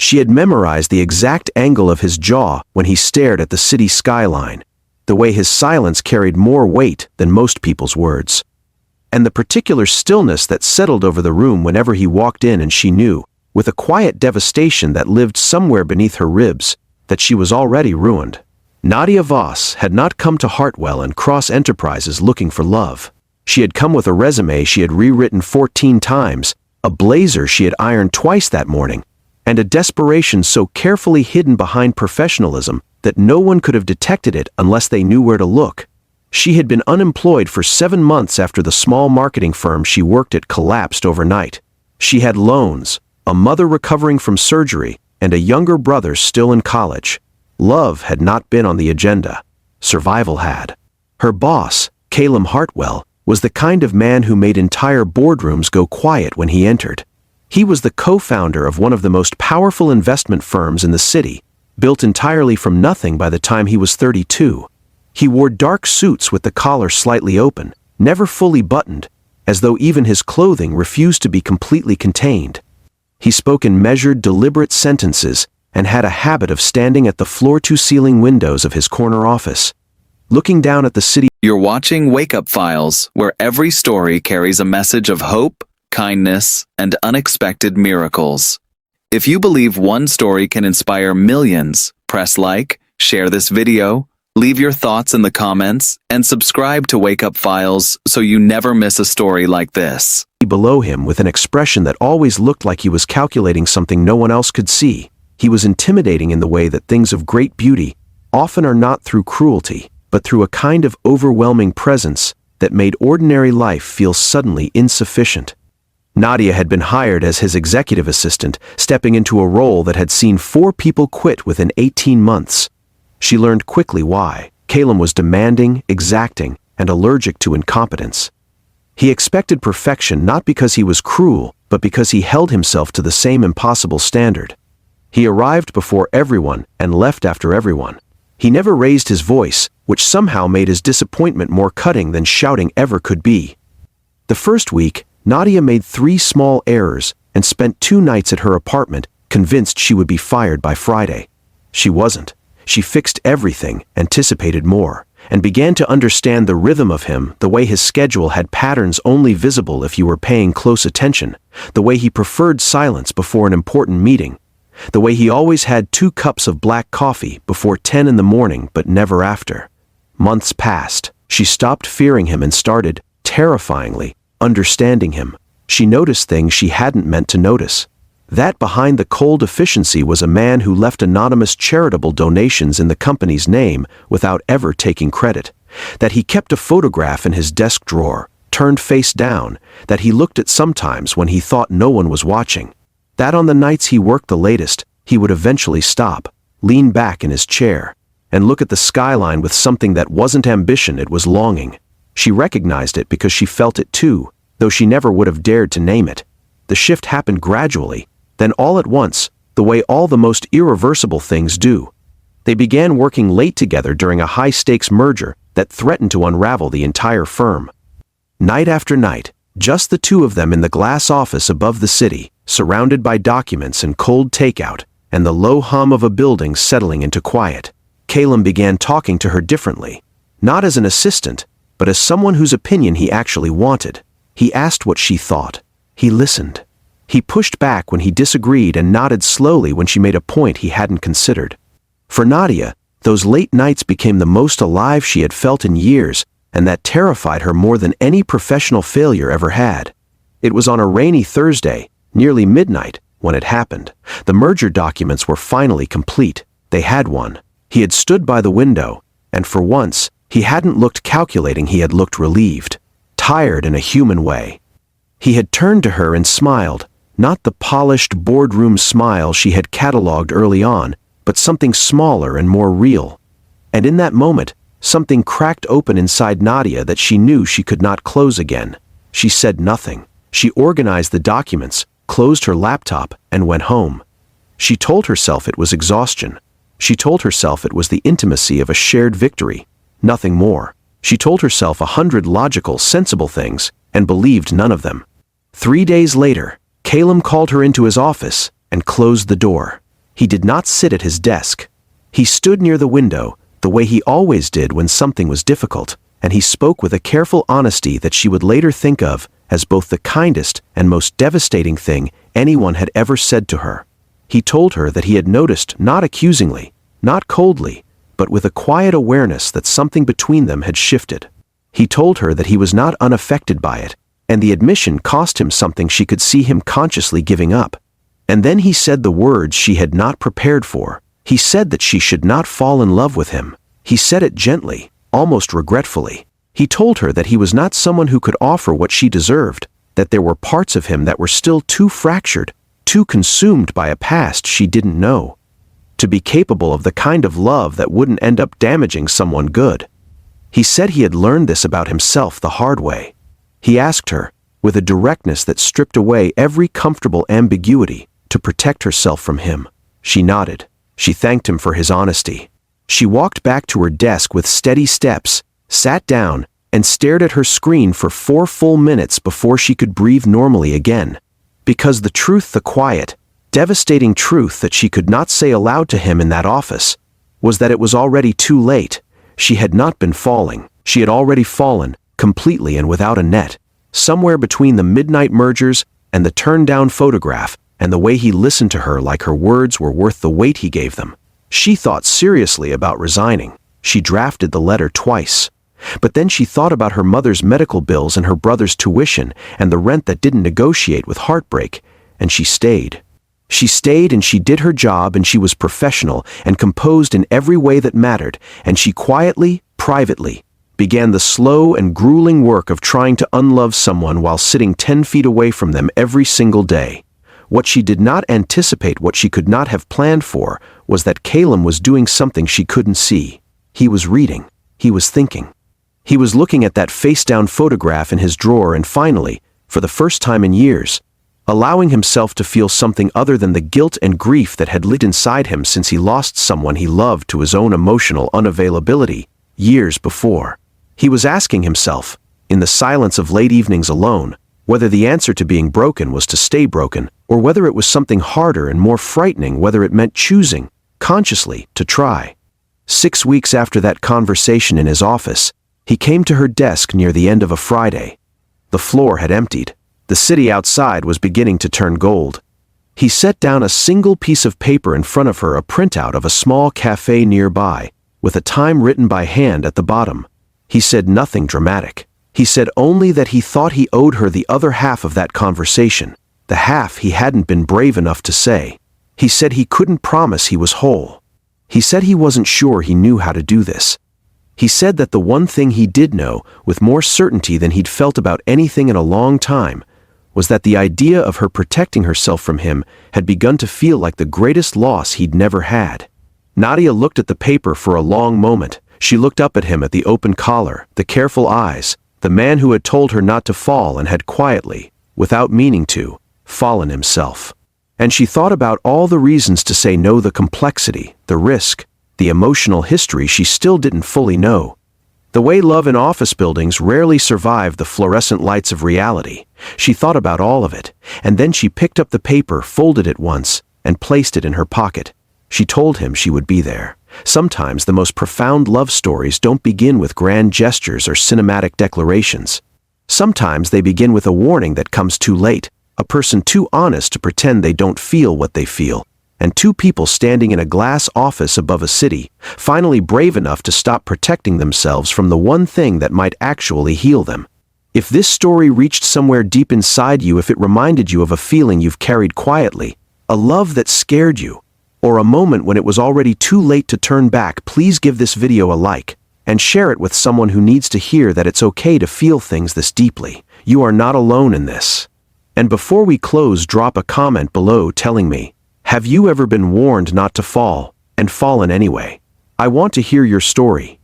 She had memorized the exact angle of his jaw when he stared at the city skyline, the way his silence carried more weight than most people's words, and the particular stillness that settled over the room whenever he walked in, and she knew, with a quiet devastation that lived somewhere beneath her ribs, that she was already ruined. Nadia Voss had not come to Hartwell and Cross Enterprises looking for love. She had come with a resume she had rewritten 14 times, a blazer she had ironed twice that morning, and a desperation so carefully hidden behind professionalism that no one could have detected it unless they knew where to look. She had been unemployed for 7 months after the small marketing firm she worked at collapsed overnight. She had loans, a mother recovering from surgery, and a younger brother still in college. Love had not been on the agenda. Survival had. Her boss, Caelum Hartwell, was the kind of man who made entire boardrooms go quiet when he entered. He was the co-founder of one of the most powerful investment firms in the city, built entirely from nothing by the time he was 32. He wore dark suits with the collar slightly open, never fully buttoned, as though even his clothing refused to be completely contained. He spoke in measured, deliberate sentences and had a habit of standing at the floor-to-ceiling windows of his corner office, looking down at the city. You're watching Wake Up Files, where every story carries a message of hope, kindness, and unexpected miracles. If you believe one story can inspire millions, press like, share this video, leave your thoughts in the comments, and subscribe to Wake Up Files so you never miss a story like this. Below him with an expression that always looked like he was calculating something no one else could see. He was intimidating in the way that things of great beauty often are, not through cruelty, but through a kind of overwhelming presence that made ordinary life feel suddenly insufficient. Nadia had been hired as his executive assistant, stepping into a role that had seen 4 people quit within 18 months. She learned quickly why. Caelum was demanding, exacting, and allergic to incompetence. He expected perfection not because he was cruel, but because he held himself to the same impossible standard. He arrived before everyone and left after everyone. He never raised his voice, which somehow made his disappointment more cutting than shouting ever could be. The first week, Nadia made 3 small errors and spent 2 nights at her apartment, convinced she would be fired by Friday. She wasn't. She fixed everything, anticipated more, and began to understand the rhythm of him, the way his schedule had patterns only visible if you were paying close attention, the way he preferred silence before an important meeting, the way he always had 2 cups of black coffee before 10 in the morning but never after. Months passed. She stopped fearing him and started, terrifyingly, understanding him. She noticed things she hadn't meant to notice. That behind the cold efficiency was a man who left anonymous charitable donations in the company's name without ever taking credit. That he kept a photograph in his desk drawer, turned face down, that he looked at sometimes when he thought no one was watching. That on the nights he worked the latest, he would eventually stop, lean back in his chair, and look at the skyline with something that wasn't ambition, it was longing. She recognized it because she felt it too, though she never would have dared to name it. The shift happened gradually, then all at once, the way all the most irreversible things do. They began working late together during a high-stakes merger that threatened to unravel the entire firm. Night after night, just the 2 of them in the glass office above the city, surrounded by documents and cold takeout, and the low hum of a building settling into quiet. Caelum began talking to her differently, not as an assistant, but as someone whose opinion he actually wanted. He asked what she thought. He listened. He pushed back when he disagreed and nodded slowly when she made a point he hadn't considered. For Nadia, those late nights became the most alive she had felt in years, and that terrified her more than any professional failure ever had. It was on a rainy Thursday, nearly midnight, when it happened. The merger documents were finally complete. They had won. He had stood by the window, and for once, he hadn't looked calculating, he had looked relieved, tired in a human way. He had turned to her and smiled, not the polished boardroom smile she had catalogued early on, but something smaller and more real. And in that moment, something cracked open inside Nadia that she knew she could not close again. She said nothing. She organized the documents, closed her laptop, and went home. She told herself it was exhaustion. She told herself it was the intimacy of a shared victory. Nothing more. She told herself 100 logical, sensible things, and believed none of them. 3 days later, Caelum called her into his office and closed the door. He did not sit at his desk. He stood near the window, the way he always did when something was difficult, and he spoke with a careful honesty that she would later think of as both the kindest and most devastating thing anyone had ever said to her. He told her that he had noticed, not accusingly, not coldly, but with a quiet awareness that something between them had shifted. He told her that he was not unaffected by it, and the admission cost him something she could see him consciously giving up. And then he said the words she had not prepared for. He said that she should not fall in love with him. He said it gently, almost regretfully. He told her that he was not someone who could offer what she deserved, that there were parts of him that were still too fractured, too consumed by a past she didn't know, to be capable of the kind of love that wouldn't end up damaging someone good. He said he had learned this about himself the hard way. He asked her, with a directness that stripped away every comfortable ambiguity, to protect herself from him. She nodded. She thanked him for his honesty. She walked back to her desk with steady steps, sat down, and stared at her screen for 4 full minutes before she could breathe normally again. Because the truth, the quiet, devastating truth that she could not say aloud to him in that office, was that it was already too late. She had not been falling. She had already fallen, completely and without a net, somewhere between the midnight mergers and the turned-down photograph, and the way he listened to her like her words were worth the weight he gave them. She thought seriously about resigning. She drafted the letter twice. But then she thought about her mother's medical bills and her brother's tuition and the rent that didn't negotiate with heartbreak, and she stayed. She stayed and she did her job and she was professional and composed in every way that mattered, and she quietly, privately, began the slow and grueling work of trying to unlove someone while sitting 10 feet away from them every single day. What she did not anticipate, what she could not have planned for, was that Caelum was doing something she couldn't see. He was reading. He was thinking. He was looking at that face-down photograph in his drawer and finally, for the first time in years, allowing himself to feel something other than the guilt and grief that had lit inside him since he lost someone he loved to his own emotional unavailability years before. He was asking himself, in the silence of late evenings alone, whether the answer to being broken was to stay broken, or whether it was something harder and more frightening, whether it meant choosing, consciously, to try. 6 weeks after that conversation in his office, he came to her desk near the end of a Friday. The floor had emptied. The city outside was beginning to turn gold. He set down a single piece of paper in front of her, a printout of a small cafe nearby, with a time written by hand at the bottom. He said nothing dramatic. He said only that he thought he owed her the other half of that conversation, the half he hadn't been brave enough to say. He said he couldn't promise he was whole. He said he wasn't sure he knew how to do this. He said that the one thing he did know, with more certainty than he'd felt about anything in a long time, was that the idea of her protecting herself from him had begun to feel like the greatest loss he'd never had. Nadia looked at the paper for a long moment. She looked up at him, at the open collar, the careful eyes, the man who had told her not to fall and had quietly, without meaning to, fallen himself. And she thought about all the reasons to say no, the complexity, the risk, the emotional history she still didn't fully know. The way love in office buildings rarely survive the fluorescent lights of reality. She thought about all of it, and then she picked up the paper, folded it once, and placed it in her pocket. She told him she would be there. Sometimes the most profound love stories don't begin with grand gestures or cinematic declarations. Sometimes they begin with a warning that comes too late, a person too honest to pretend they don't feel what they feel, and two people standing in a glass office above a city, finally brave enough to stop protecting themselves from the one thing that might actually heal them. If this story reached somewhere deep inside you, if it reminded you of a feeling you've carried quietly, a love that scared you, or a moment when it was already too late to turn back, please give this video a like, and share it with someone who needs to hear that it's okay to feel things this deeply. You are not alone in this. And before we close, drop a comment below telling me, have you ever been warned not to fall, and fallen anyway? I want to hear your story.